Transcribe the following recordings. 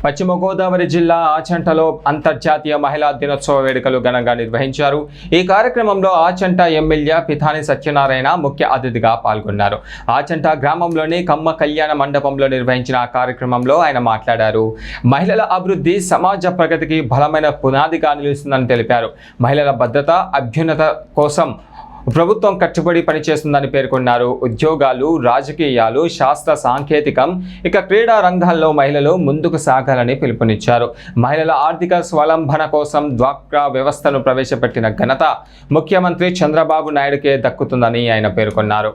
పశ్చిమ గోదావరి జిల్లా ఆచంటలో అంతర్జాతీయ మహిళా దినోత్సవ వేడుకలు ఘనంగా నిర్వహించారు. ఈ కార్యక్రమంలో ఆచంట ఎమ్మెల్యే పితాని సత్యనారాయణ ముఖ్య అతిథిగా పాల్గొన్నారు. ఆచంట గ్రామంలోని కమ్మ కళ్యాణ మండపంలో నిర్వహించిన కార్యక్రమంలో ఆయన మాట్లాడారు. మహిళల అభివృద్ధి సమాజ ప్రగతికి బలమైన పునాదిగా నిలుస్తుందని తెలిపారు. మహిళల భద్రత, అభ్యున్నత కోసం ప్రభుత్వం కట్టుబడి పనిచేస్తుందని పేర్కొన్నారు. ఉద్యోగాలు, రాజకీయాలు, శాస్త్ర సాంకేతికం, ఇక క్రీడా రంగాల్లో మహిళలు ముందుకు సాగాలని పిలుపునిచ్చారు. మహిళల ఆర్థిక స్వలంబన కోసం డ్వాక్రా వ్యవస్థను ప్రవేశపెట్టిన ఘనత ముఖ్యమంత్రి చంద్రబాబు నాయుడుకే దక్కుతుందని ఆయన పేర్కొన్నారు.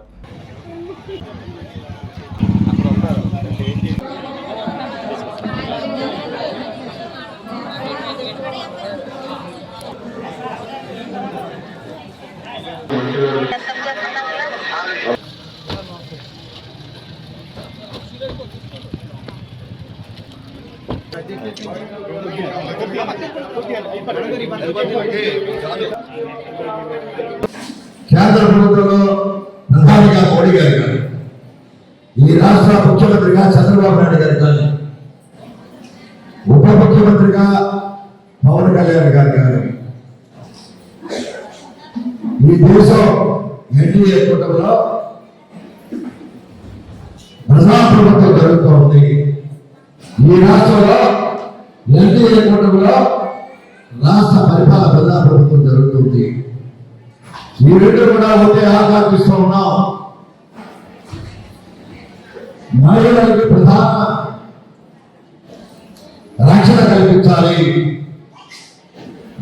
కేంద్ర ప్రభుత్వంలో ప్రధానిగా మోడీ గారు కానీ, ఈ రాష్ట్ర ముఖ్యమంత్రిగా చంద్రబాబు నాయుడు గారు కానీ, ఉప ముఖ్యమంత్రిగా పవన్ కళ్యాణ్ గారు కానీ, ఈ దేశం ఎన్డీఏ కూటమిలో ప్రజాప్రభుత్వం జరుగుతూ ఉంది. ఈ రాష్ట్రంలో ఎన్డీఏ కూటమిలో రాష్ట్ర పరిపాలన ప్రజాప్రభుత్వం జరుగుతుంది. ఈ రెండు కూడా ఒకే ఆకాంక్షిస్తూ ఉన్నాం. మహిళలకు ప్రధాన రక్షణ కల్పించాలి,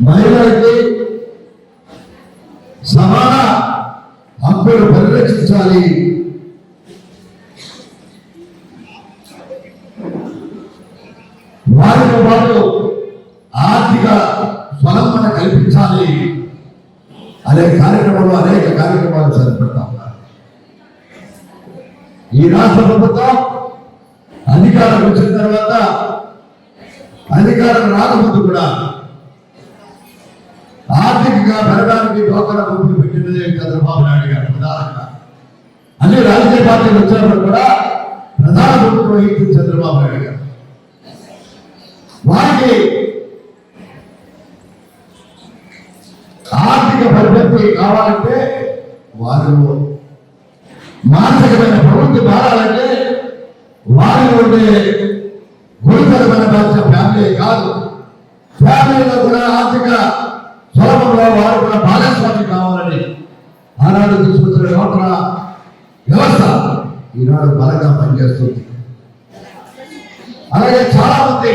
మహిళలకి సమాన హక్కులు పరిరక్షించాలి, వారితో పాటు ఆర్థిక స్వలంబన కల్పించాలి అనే కార్యక్రమంలో అనేక కార్యక్రమాలు చేపడతా ఉన్నారు. ఈ రాష్ట్ర ప్రభుత్వం అధికారం వచ్చిన తర్వాత అధికారం రాకముందు కూడా ఆర్థికంగా పెరగడానికి డ్వాక్రా గ్రూపులు పెట్టినదే చంద్రబాబు నాయుడు గారు ప్రధానంగా. అన్ని రాజకీయ పార్టీలు వచ్చినప్పుడు కూడా ప్రధాన ప్రభుత్వం వహించింది చంద్రబాబు నాయుడు గారు. వారికి ఆర్థిక పరిపక్వత కావాలంటే, వారు మానసికమైన ప్రవృత్తి మారాలంటే వారిలో ఉండే గురుతరమైన బాధ్యత ఫ్యామిలీ కాదు, ఫ్యామిలీలో కూడా ఆర్థిక స్వరంలో వారు కూడా భాగస్వామి కావాలని ఆనాడు తీసుకొచ్చిన డ్వాక్రా వ్యవస్థ ఈనాడు బలంగా పనిచేస్తుంది. అలాగే చాలా మంది